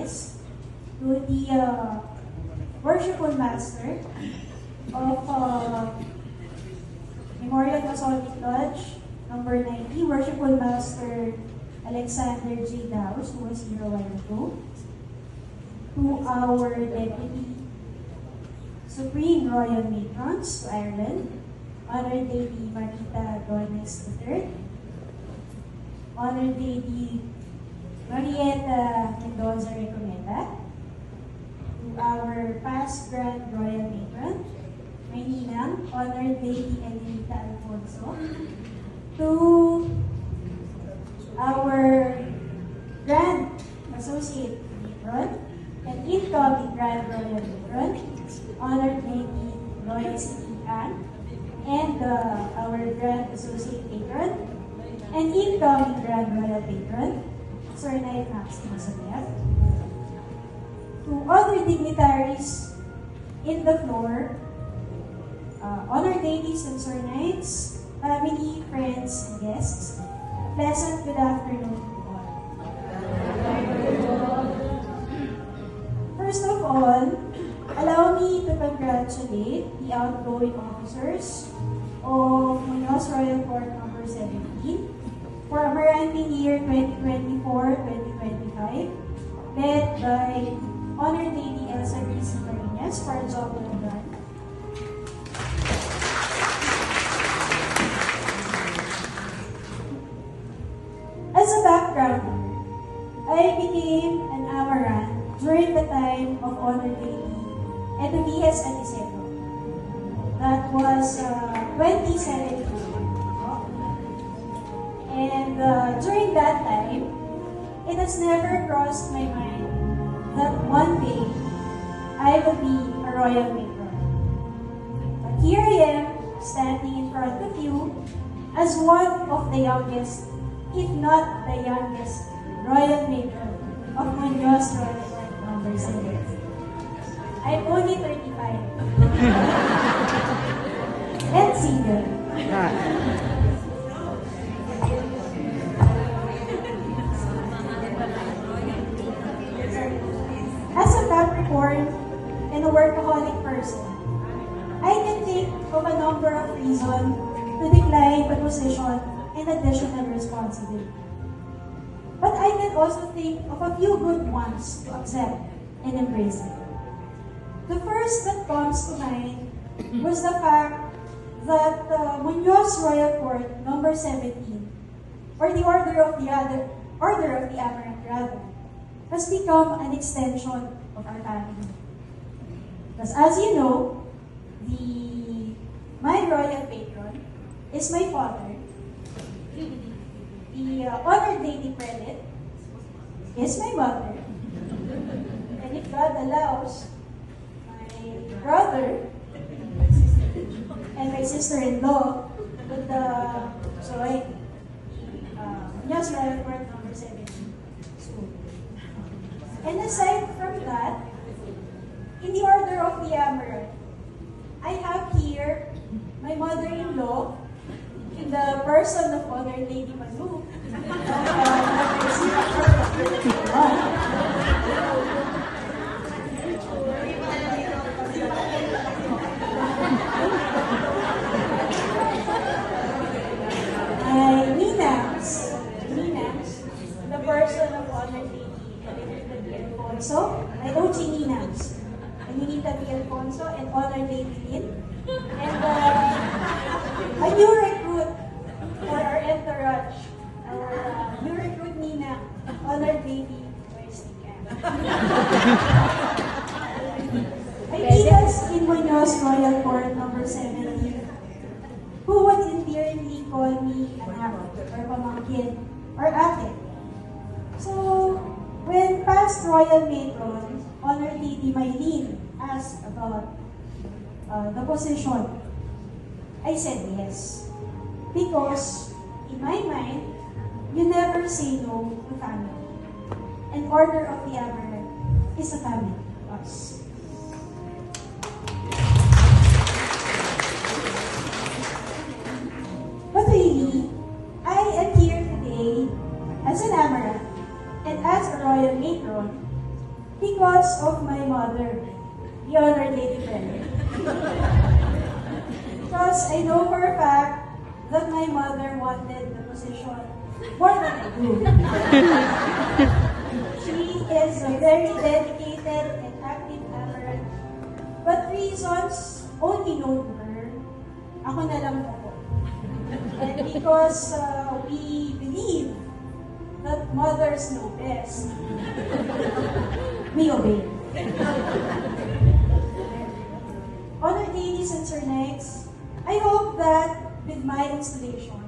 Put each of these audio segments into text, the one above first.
this to the Worshipful Master of Memorial Masonic Lodge, number 90, Worshipful Master Alexander J. Daos, who was here a while ago, to our Deputy Supreme Royal Matrons to Ireland, Honored Lady Marita Dones III, Honored Lady Marietta Mendoza Recomenda, to our past Grand Royal Matron, my ninang, Honored Lady Elenita Alfonso, to our Grand Associate Matron and incoming Grand Royal Matron, Honored Lady Lois E. Ann, and our Grand Associate Patron and incoming Grand Royal Patron, Sir Knight Maximus Abiat. To other dignitaries in the floor, honored ladies and Sir Knights, family, friends, and guests, pleasant good afternoon to all. First of all, allow me to congratulate the outgoing officers of Muñoz Royal Court number 17 for a branding year 2024-2025, led by Honored Lady Elsa Gracie Marinas for a job well done. As a background, I became an Amaran during the time of Honored Lady Edovias Aniceto. That was 2017. And during that time, it has never crossed my mind that one day I will be a royal matron. But here I am, standing in front of you as one of the youngest, if not the youngest, royal matron of Muñoz Royal Court number 7. I'm only 35. And single. As a Capricorn and a workaholic person, I can think of a number of reasons to decline the position and additional responsibility. But I can also think of a few good ones to accept and embrace it. The first that comes to mind was the fact that Muñoz Royal Court number 17, or the Order of the Amaranth rather, has become an extension of our family. Because as you know, my royal patron is my father. The Honored Lady Prelate is my mother. And if God allows, my brother and my sister-in-law would join Muñoz Royal Court number 17. And aside from that, in the Order of the Amaranth, I have here my mother-in-law in the person of Honored Lady Manu. Ninams, the person of Honored Lady Alfonso, my OG Ninams, Ninita B. Alfonso, and Honored Lady Lynn, and a new recruit for our entourage, our new recruit Nina, Honored Lady Wesley Camp. My titas in Muñoz Royal Court number 17, who would endearingly call me anak, or pamangkin, or ate. So, when past royal matron, Honored Lady Mylene, asked about the position, I said yes. Because, in my mind, you never say no to family. And Order of the Amaranth is a family to us. But really, I am here today as an Amaranth and as a royal matron Because of my mother, the Honored Lady Premier. Because I know for a fact that my mother wanted the position more than I do. She is a very dedicated and active member, but reasons only known to her, ako na lang po. And because we believe that mothers know best, we obey. Honored ladies and sir knights, I hope that with my installation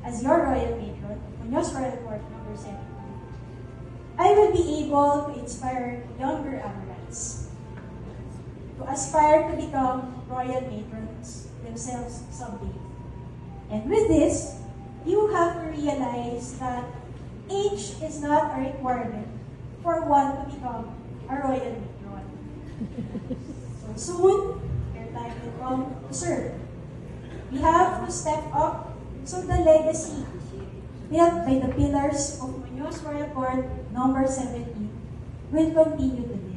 as your royal matron, Muñoz Royal Court number 7, I will be able to inspire younger Amorites to aspire to become royal matrons themselves someday. And with this, you have to realize that age is not a requirement for one to become a royal matron. So soon, your time will come to serve. We have to step up so the legacy built by the pillars of Muñoz Royal Court number 17 will continue to live.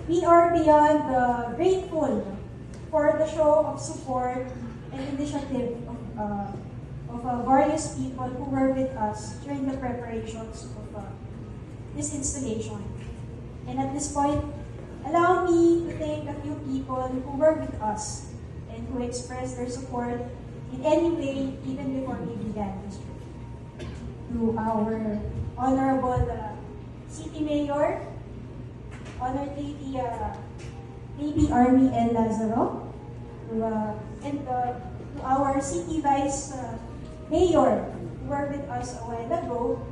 We are beyond grateful for the show of support and initiative of various people who were with us during the preparations of this installation. And at this point, allow me to thank a few people who were with us and who expressed their support in any way, even before we began this trip. To our Honorable City Mayor, Honored Lady Baby Army El Lazaro, and to our City Vice Mayor who were with us a while ago,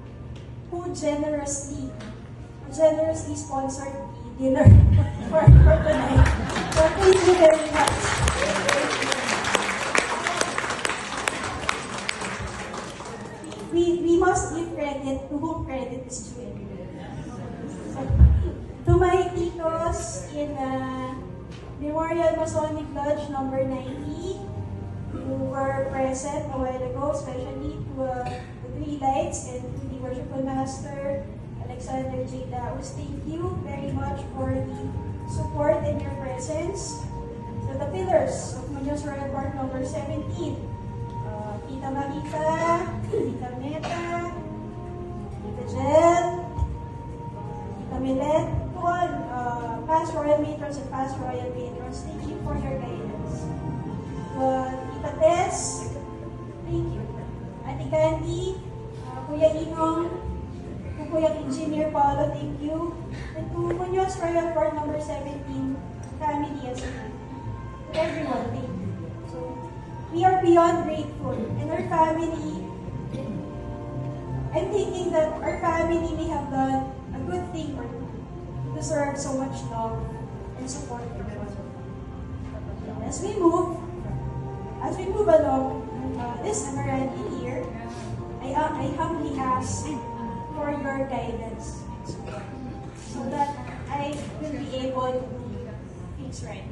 who generously sponsored the dinner for tonight. So thank you very much. We must give credit to whom credit is due. So, to my titos in Memorial Masonic Lodge number 90, who were present a while ago, especially to the Three Lights and to the Worshipful Master, Alexander J. Daos. Thank you very much for the support and your presence. To the pillars of Muñoz Royal Court number 17, Tita Marita, Tita Meta, Tita Jel, Tita Milet, to all past royal matrons and past royal patrons, thank you for your guidance. To Tita Tess, thank you. Ate Candy, Kuya Inong, to Kuya Engineer Paolo, thank you. And to Muñoz Royal Court number 17, family as a whole. To everyone, thank you. We are beyond grateful, and our family, I'm thinking that our family may have done a good thing or two to deserve so much love and support from us. As we move along this Emerald year, I humbly ask for your guidance and support so that I will be able to do things right.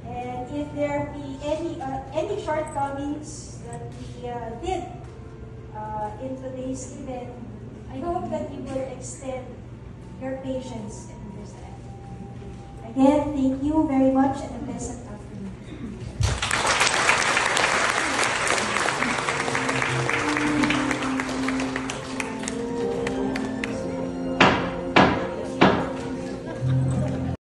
And if there be any shortcomings that we did in today's event, I hope that you will extend your patience and understanding. Again, thank you very much and a blessed